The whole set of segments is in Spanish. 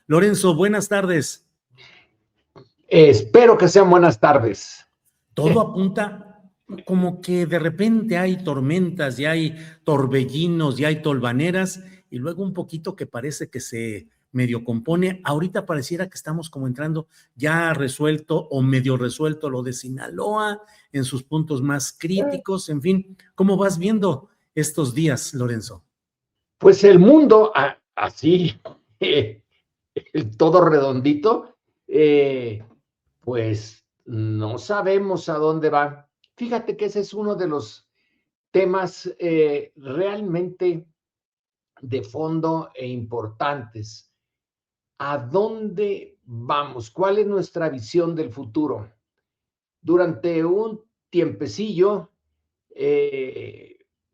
Lorenzo, buenas tardes. Espero que sean buenas tardes. Todo apunta como que de repente hay tormentas, y hay torbellinos, y hay tolvaneras, y luego un poquito que parece que se medio compone. Ahorita pareciera que estamos como entrando ya resuelto o medio resuelto lo de Sinaloa en sus puntos más críticos. En fin, ¿cómo vas viendo estos días, Lorenzo? Pues el mundo, así, todo redondito, pues no sabemos a dónde va. Fíjate que ese es uno de los temas realmente de fondo e importantes. ¿A dónde vamos? ¿Cuál es nuestra visión del futuro? Durante un tiempecillo,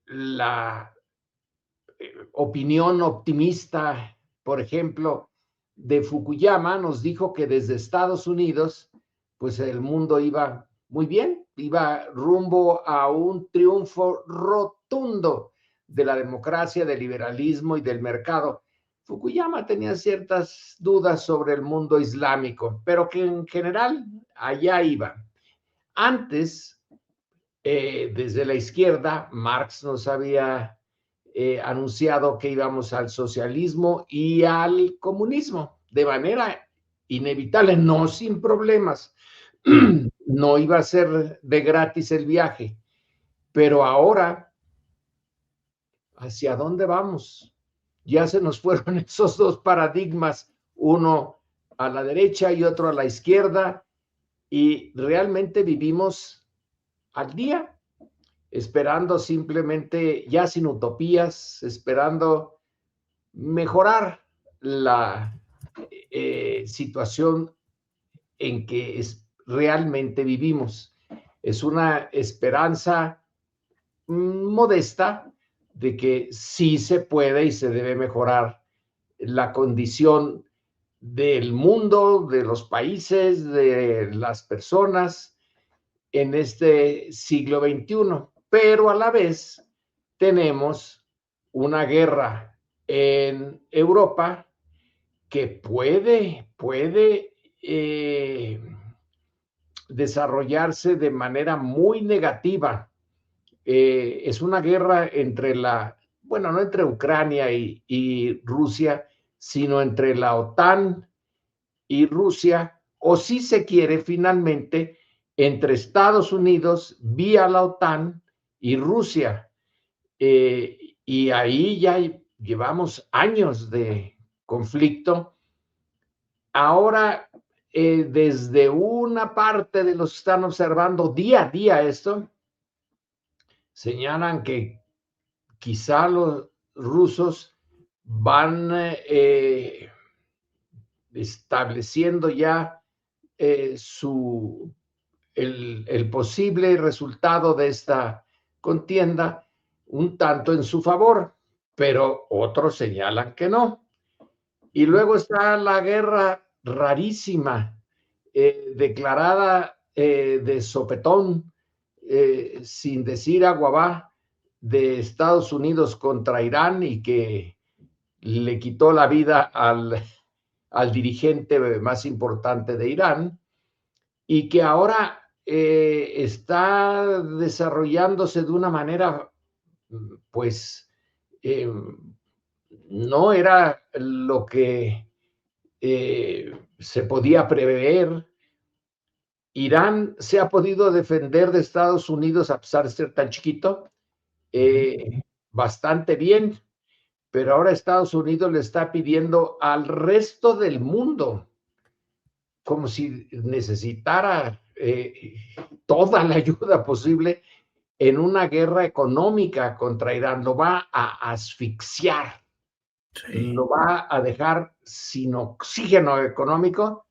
la opinión optimista, por ejemplo, de Fukuyama nos dijo que desde Estados Unidos, pues el mundo iba muy bien, iba rumbo a un triunfo rotundo de la democracia, del liberalismo y del mercado. Fukuyama tenía ciertas dudas sobre el mundo islámico, pero que en general allá iba. Antes, desde la izquierda, Marx nos había anunciado que íbamos al socialismo y al comunismo de manera inevitable, no sin problemas. No iba a ser de gratis el viaje, pero ahora, ¿hacia dónde vamos? Ya se nos fueron esos dos paradigmas, uno a la derecha y otro a la izquierda, y realmente vivimos al día, esperando simplemente, ya sin utopías, esperando mejorar la situación en que realmente vivimos. Es una esperanza modesta de que sí se puede y se debe mejorar la condición del mundo, de los países, de las personas en este siglo XXI. Pero a la vez tenemos una guerra en Europa que puede desarrollarse de manera muy negativa. Es una guerra entre bueno, no entre Ucrania y Rusia, sino entre la OTAN y Rusia, o si se quiere finalmente, entre Estados Unidos vía la OTAN y Rusia. Y ahí ya llevamos años de conflicto. Ahora, desde una parte de los que están observando día a día esto, señalan que quizá los rusos van estableciendo ya el posible resultado de esta contienda un tanto en su favor, pero otros señalan que no. Y luego está la guerra rarísima, declarada de sopetón, sin decir agua va, de Estados Unidos contra Irán y que le quitó la vida al dirigente más importante de Irán y que ahora está desarrollándose de una manera, pues, no era lo que se podía prever. Irán se ha podido defender de Estados Unidos, a pesar de ser tan chiquito, bastante bien, pero ahora Estados Unidos le está pidiendo al resto del mundo, como si necesitara toda la ayuda posible en una guerra económica contra Irán. Lo va a asfixiar, lo va a dejar sin oxígeno económico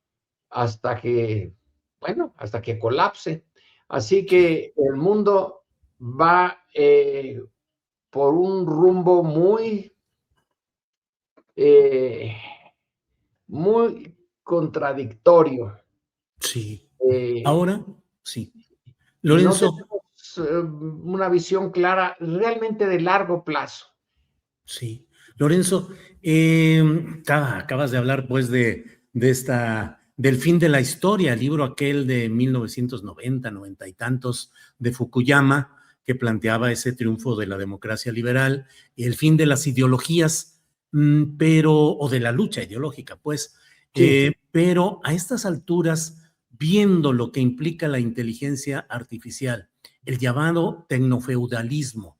hasta que, bueno, hasta que colapse. Así que el mundo va por un rumbo muy contradictorio. Sí. Ahora, sí. Y no Lorenzo. tenemos una visión clara realmente de largo plazo. Sí. Lorenzo, acabas de hablar pues del fin de la historia, el libro aquel de 1990, 90 y tantos de Fukuyama, que planteaba ese triunfo de la democracia liberal y el fin de las ideologías, o de la lucha ideológica, pues, Sí. pero a estas alturas, viendo lo que implica la inteligencia artificial, el llamado tecnofeudalismo,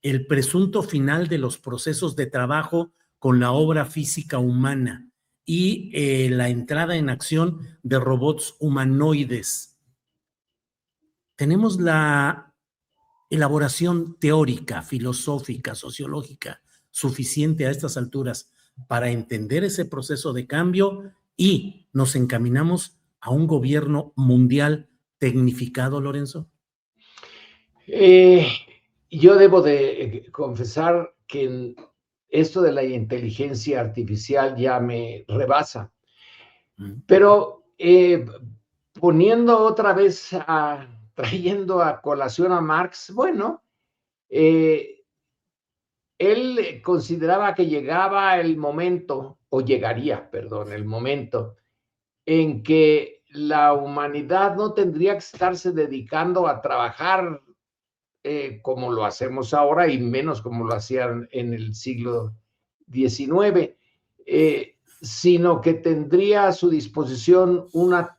el presunto final de los procesos de trabajo con la obra física humana y la entrada en acción de robots humanoides. Tenemos la elaboración teórica, filosófica, sociológica suficiente a estas alturas para entender ese proceso de cambio y nos encaminamos a un gobierno mundial tecnificado, Lorenzo. Yo debo de confesar que esto de la inteligencia artificial ya me rebasa, pero poniendo otra vez, trayendo a colación a Marx, bueno, él consideraba que llegaba el momento, o llegaría, perdón, el momento en que la humanidad no tendría que estarse dedicando a trabajar como lo hacemos ahora y menos como lo hacían en el siglo XIX, sino que tendría a su disposición una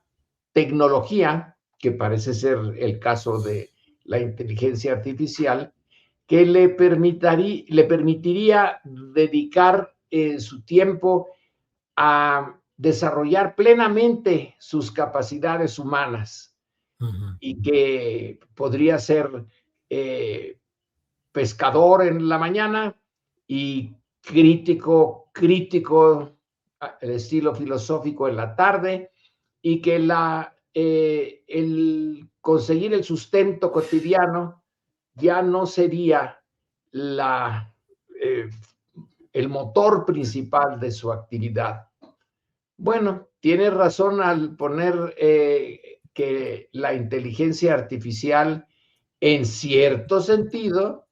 tecnología, que parece ser el caso de la inteligencia artificial, que le permitiría dedicar su tiempo a desarrollar plenamente sus capacidades humanas y que podría ser pescador en la mañana y crítico, el estilo filosófico en la tarde, y que el conseguir el sustento cotidiano ya no sería eh, el motor principal de su actividad. Bueno, tiene razón al poner que la inteligencia artificial, en cierto sentido,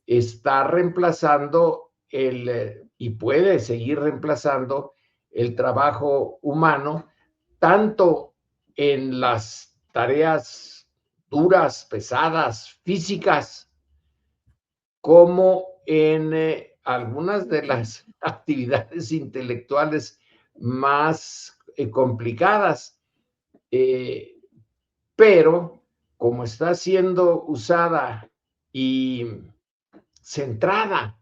está reemplazando y puede seguir reemplazando el trabajo humano, tanto en las tareas duras, pesadas, físicas, como en algunas de las actividades intelectuales más complicadas. Pero como está siendo usada y centrada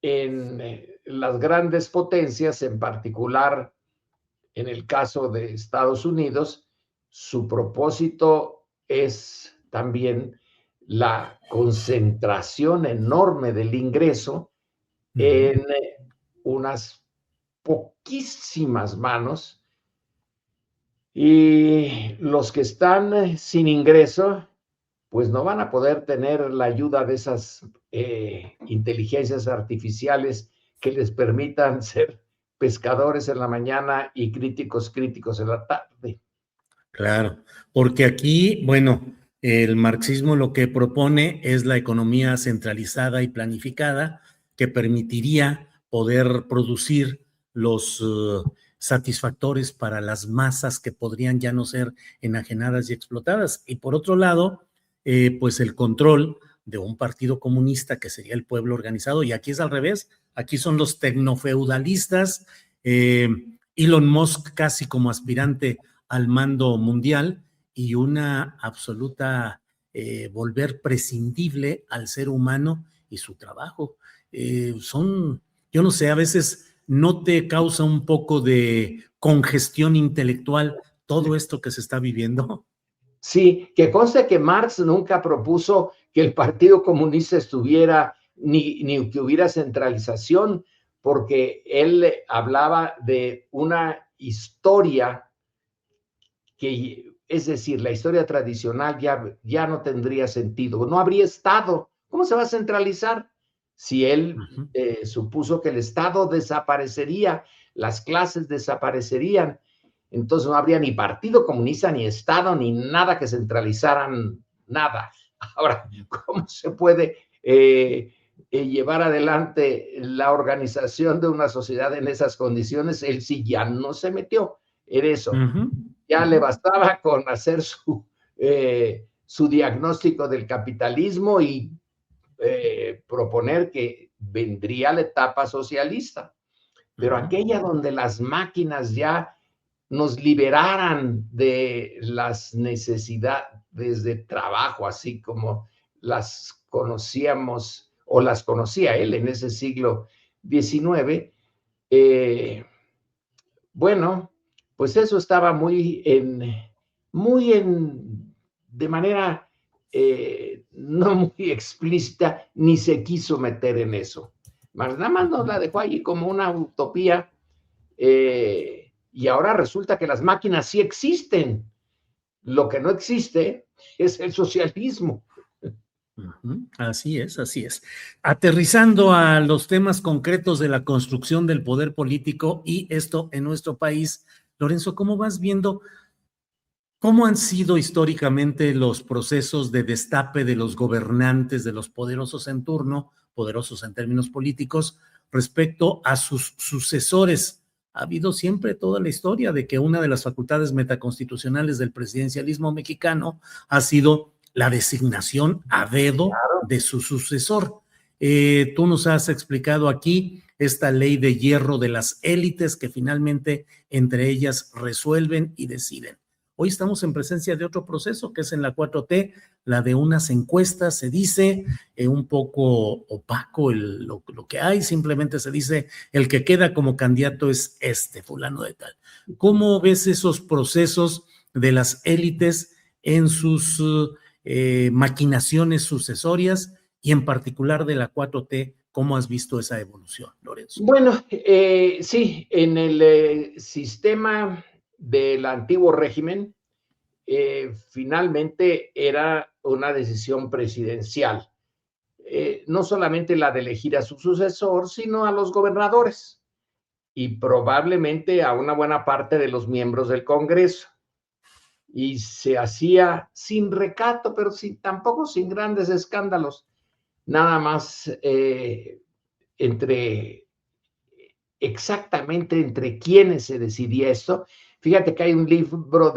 en las grandes potencias, en particular en el caso de Estados Unidos, su propósito es también la concentración enorme del ingreso en unas poquísimas manos, y los que están sin ingreso, pues no van a poder tener la ayuda de esas inteligencias artificiales que les permitan ser pescadores en la mañana y críticos en la tarde. Claro, porque aquí, bueno, el marxismo lo que propone es la economía centralizada y planificada que permitiría poder producir los satisfactores para las masas que podrían ya no ser enajenadas y explotadas. Y por otro lado, pues el control de un partido comunista que sería el pueblo organizado, y aquí es al revés, aquí son los tecnofeudalistas, Elon Musk casi como aspirante al mando mundial y una absoluta volver prescindible al ser humano y su trabajo. Yo no sé, a veces no te causa un poco de congestión intelectual todo esto que se está viviendo. Sí, que conste que Marx nunca propuso que el Partido Comunista estuviera, ni que hubiera centralización, porque él hablaba de una historia que, es decir, la historia tradicional ya no tendría sentido, no habría Estado. ¿Cómo se va a centralizar? Si él supuso que el Estado desaparecería, las clases desaparecerían, entonces no habría ni Partido Comunista, ni Estado, ni nada que centralizaran nada. Ahora, ¿cómo se puede llevar adelante la organización de una sociedad en esas condiciones, él sí ya no se metió en eso. Ya le bastaba con hacer su diagnóstico del capitalismo y proponer que vendría la etapa socialista. Pero aquella donde las máquinas ya nos liberaran de las necesidades de trabajo, así como las conocíamos o las conocía él en ese siglo XIX, bueno, pues eso estaba de manera no muy explícita, ni se quiso meter en eso. Nada más nos la dejó allí como una utopía, y ahora resulta que las máquinas sí existen. Lo que no existe es el socialismo. Así es, así es. Aterrizando a los temas concretos de la construcción del poder político y esto en nuestro país, Lorenzo, ¿cómo vas viendo cómo han sido históricamente los procesos de destape de los gobernantes, de los poderosos en turno, poderosos en términos políticos, respecto a sus sucesores? Ha habido siempre toda la historia de que una de las facultades metaconstitucionales del presidencialismo mexicano ha sido la designación a dedo de su sucesor. Tú nos has explicado aquí esta ley de hierro de las élites que finalmente entre ellas resuelven y deciden. Hoy estamos en presencia de otro proceso que es en la 4T, la de unas encuestas, se dice un poco opaco lo que hay, simplemente se dice el que queda como candidato es fulano de tal. ¿Cómo ves esos procesos de las élites en sus maquinaciones sucesorias y en particular de la 4T? ¿Cómo has visto esa evolución, Lorenzo? Bueno, sí, en el sistema del antiguo régimen, finalmente era una decisión presidencial. No solamente la de elegir a su sucesor, sino a los gobernadores y probablemente a una buena parte de los miembros del Congreso. Y se hacía sin recato, pero tampoco sin grandes escándalos. Nada más exactamente entre quiénes se decidía esto. Fíjate que hay un libro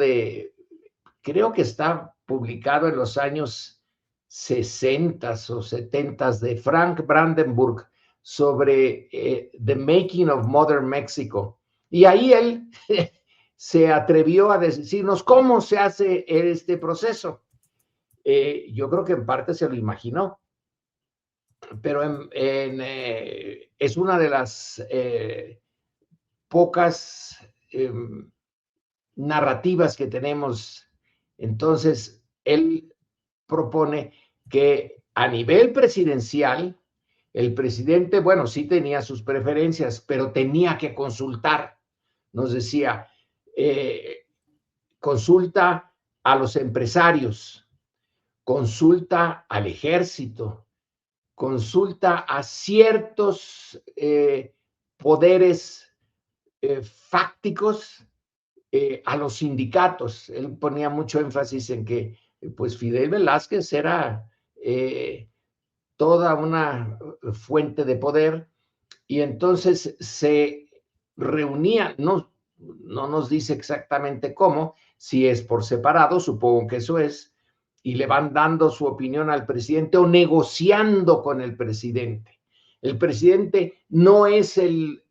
creo que está publicado en los años 60 o 70 de Frank Brandenburg sobre The Making of Modern Mexico. Y ahí él se atrevió a decirnos cómo se hace este proceso. Yo creo que en parte se lo imaginó, pero es una de las pocas narrativas que tenemos. Entonces, él propone que a nivel presidencial, el presidente, bueno, sí tenía sus preferencias, pero tenía que consultar. Nos decía, consulta a los empresarios, consulta al ejército, consulta a ciertos poderes fácticos, a los sindicatos. Él ponía mucho énfasis en que pues Fidel Velázquez era toda una fuente de poder, y entonces se reunía, no nos dice exactamente cómo, si es por separado, supongo que eso es, y le van dando su opinión al presidente o negociando con el presidente. El presidente no es el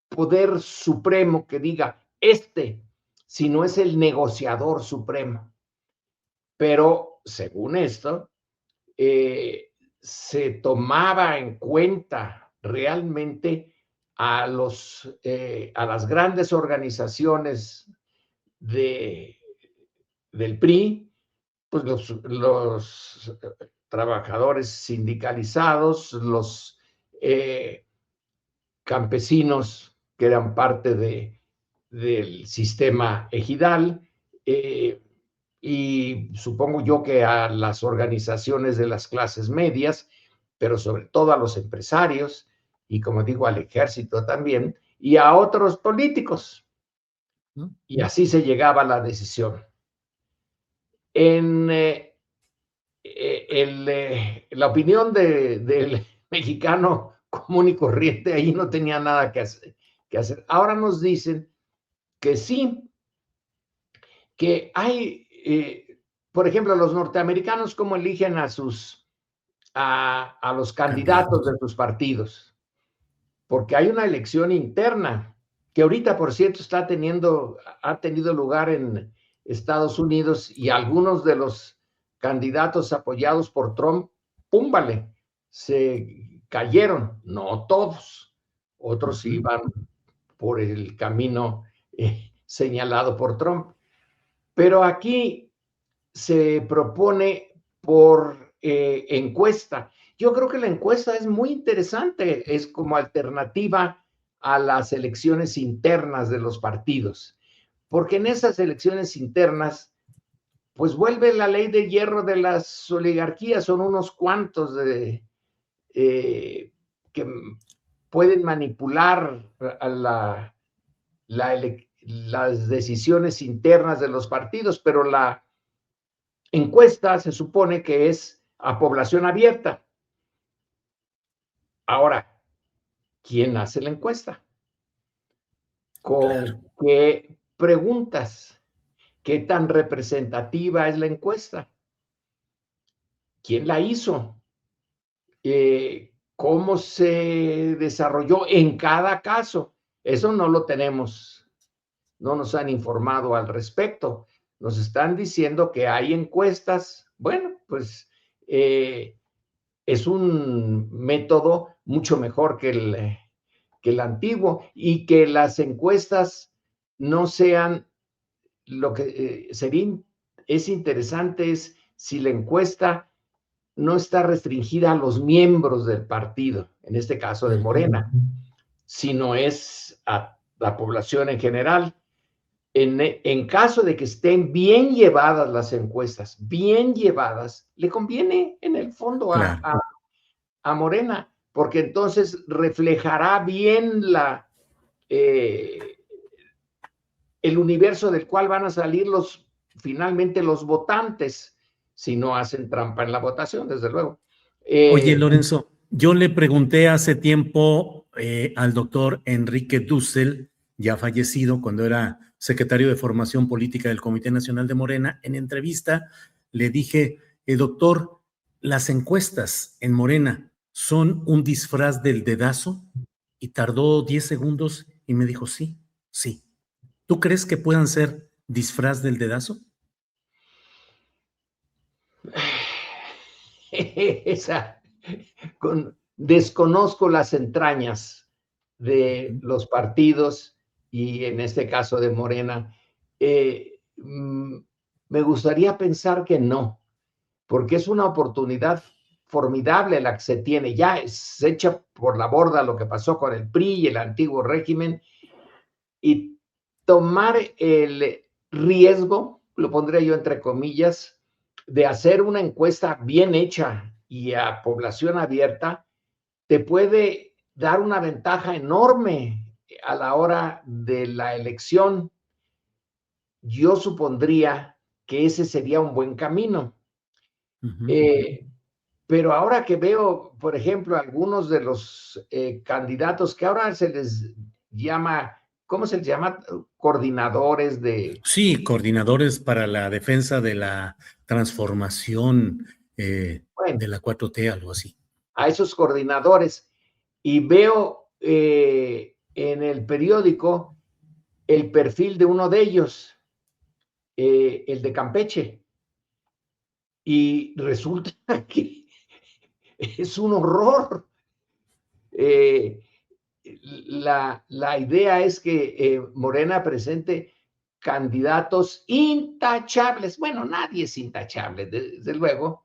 poder supremo que diga sino es el negociador supremo. Pero según esto, se tomaba en cuenta realmente a las grandes organizaciones del PRI, pues los trabajadores sindicalizados, los campesinos que eran parte del sistema ejidal, y supongo yo que a las organizaciones de las clases medias, pero sobre todo a los empresarios y, como digo, al ejército también, y a otros políticos. Y así se llegaba a la decisión. En la opinión del mexicano común y corriente ahí no tenía nada que hacer. Ahora nos dicen que sí, que hay, por ejemplo, los norteamericanos, ¿cómo eligen a los candidatos de sus partidos? Porque hay una elección interna, que ahorita, por cierto, ha tenido lugar en Estados Unidos, y algunos de los candidatos apoyados por Trump, púmbale, se cayeron, no todos, otros iban por el camino señalado por Trump. Pero aquí se propone por encuesta. Yo creo que la encuesta es muy interesante, es como alternativa a las elecciones internas de los partidos, porque en esas elecciones internas, pues vuelve la ley de hierro de las oligarquías, son unos cuantos que pueden manipular las decisiones internas de los partidos, pero la encuesta se supone que es a población abierta. Ahora, ¿quién hace la encuesta? ¿Con qué preguntas? ¿Qué tan representativa es la encuesta? ¿Quién la hizo? ¿Cómo se desarrolló en cada caso? Eso no lo tenemos, no nos han informado al respecto. Nos están diciendo que hay encuestas. Bueno, pues es un método mucho mejor que el antiguo, y que las encuestas no sean lo que es interesante es si la encuesta no está restringida a los miembros del partido, en este caso de Morena, sino es a la población en general. En caso de que estén bien llevadas las encuestas, bien llevadas, le conviene en el fondo a Morena, porque entonces reflejará bien el universo del cual van a salir finalmente los votantes, si no hacen trampa en la votación, desde luego. Oye, Lorenzo, yo le pregunté hace tiempo al doctor Enrique Dussel, ya fallecido, cuando era secretario de Formación Política del Comité Nacional de Morena, en entrevista le dije, doctor, ¿las encuestas en Morena son un disfraz del dedazo? Y tardó 10 segundos y me dijo, sí, sí. ¿Tú crees que puedan ser disfraz del dedazo? Desconozco las entrañas de los partidos y en este caso de Morena. Me gustaría pensar que no, porque es una oportunidad formidable la que se tiene. Ya se echa por la borda lo que pasó con el PRI y el antiguo régimen, y tomar el riesgo, lo pondré yo entre comillas, de hacer una encuesta bien hecha y a población abierta, te puede dar una ventaja enorme a la hora de la elección. Yo supondría que ese sería un buen camino. Pero ahora que veo, por ejemplo, algunos de los candidatos que ahora se les llama, ¿cómo se les llama? Coordinadores de... Sí, coordinadores para la defensa de la transformación de la 4T, algo así. A esos coordinadores, y veo en el periódico el perfil de uno de ellos, el de Campeche, y resulta que es un horror. La idea es que Morena presente candidatos intachables. Bueno, nadie es intachable, desde luego,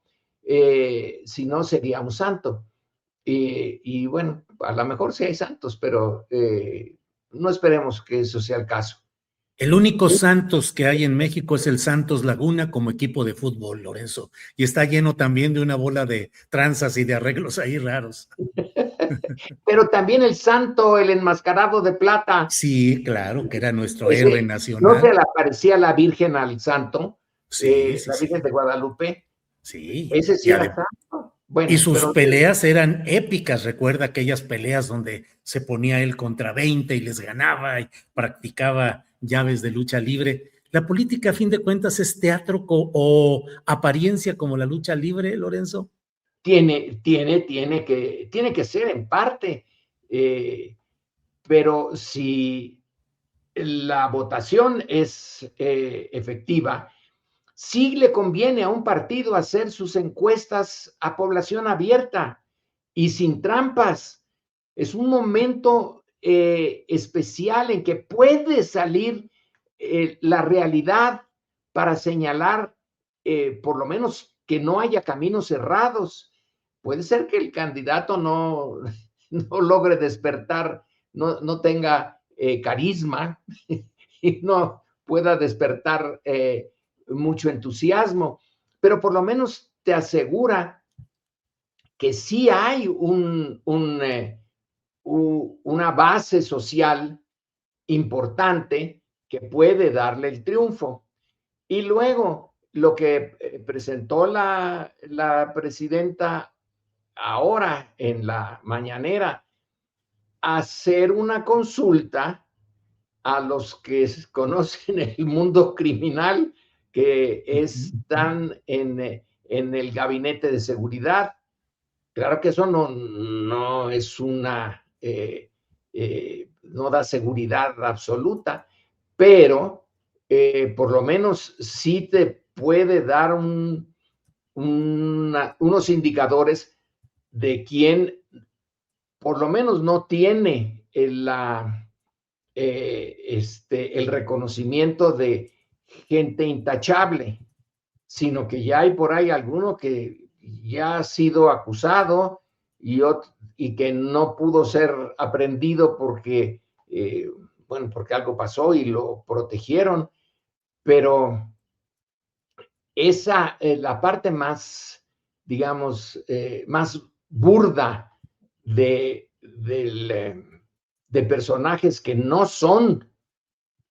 si no sería un santo. Y bueno, a lo mejor sí hay santos, pero no esperemos que eso sea el caso. El único Santos que hay en México es el Santos Laguna como equipo de fútbol, Lorenzo, y está lleno también de una bola de tranzas y de arreglos ahí raros. Pero también el santo, el enmascarado de plata. Sí, claro, que era nuestro héroe nacional. ¿No se le aparecía la Virgen al santo? Sí, la Virgen de Guadalupe. Sí. Ese sí era santo. Bueno, y sus peleas eran épicas. Recuerda aquellas peleas donde se ponía él contra 20 y les ganaba y practicaba llaves de lucha libre. ¿La política, a fin de cuentas, es teatro o apariencia como la lucha libre, Lorenzo? Tiene que ser en parte, pero si la votación es efectiva, sí le conviene a un partido hacer sus encuestas a población abierta y sin trampas. Es un momento especial en que puede salir la realidad para señalar, por lo menos, que no haya caminos cerrados. Puede ser que el candidato no logre despertar, no tenga carisma y no pueda despertar mucho entusiasmo, pero por lo menos te asegura que sí hay una base social importante que puede darle el triunfo. Y luego, lo que presentó la presidenta ahora en la mañanera, hacer una consulta a los que conocen el mundo criminal, que están en el gabinete de seguridad. Claro que eso no es no da seguridad absoluta, pero por lo menos sí te puede dar unos indicadores de quién por lo menos no tiene el reconocimiento de gente intachable, sino que ya hay por ahí alguno que ya ha sido acusado y que no pudo ser aprendido porque, porque algo pasó y lo protegieron, pero esa es la parte más, digamos, más burda de personajes que no son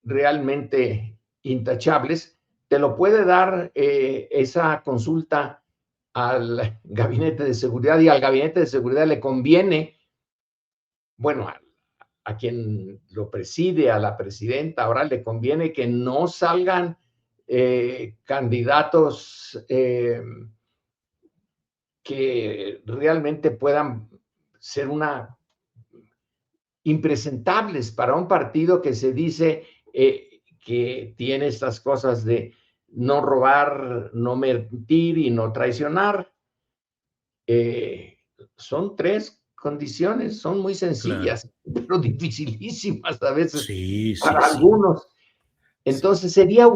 realmente intachables, te lo puede dar esa consulta al gabinete de seguridad, y al gabinete de seguridad le conviene, bueno, a quien lo preside, a la presidenta, ahora le conviene que no salgan candidatos que realmente puedan ser impresentables para un partido que se dice que tiene estas cosas de no robar, no mentir y no traicionar. Son 3 condiciones, son muy sencillas, claro, pero dificilísimas a veces para algunos. Entonces sería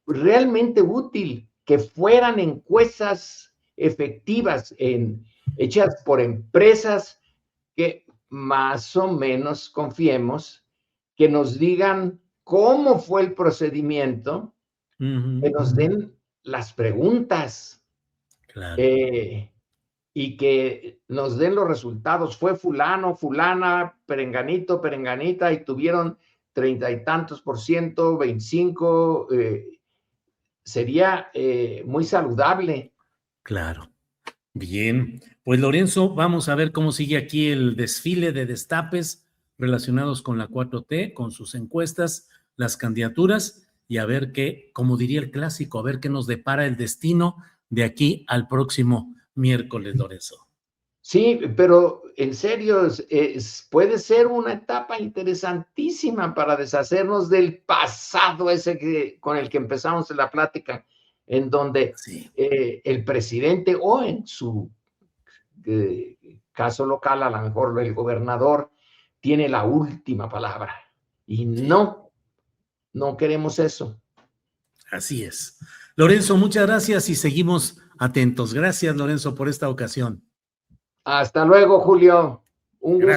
realmente útil que fueran encuestas efectivas hechas por empresas que más o menos confiemos, que nos digan cómo fue el procedimiento, que nos den las preguntas, claro, y que nos den los resultados. Fue fulano, fulana, perenganito, perenganita, y tuvieron 30 y tantos %, 25, sería muy saludable. Claro. Bien, pues Lorenzo, vamos a ver cómo sigue aquí el desfile de destapes relacionados con la 4T, con sus encuestas, las candidaturas, y a ver qué, como diría el clásico, a ver qué nos depara el destino de aquí al próximo miércoles, Lorenzo. Sí, pero en serio, puede ser una etapa interesantísima para deshacernos del pasado ese con el que empezamos la plática, en donde el presidente, o en su caso local, a lo mejor el gobernador, tiene la última palabra. Y no queremos eso. Así es. Lorenzo, muchas gracias y seguimos atentos. Gracias, Lorenzo, por esta ocasión. Hasta luego, Julio. Un gusto. Gracias.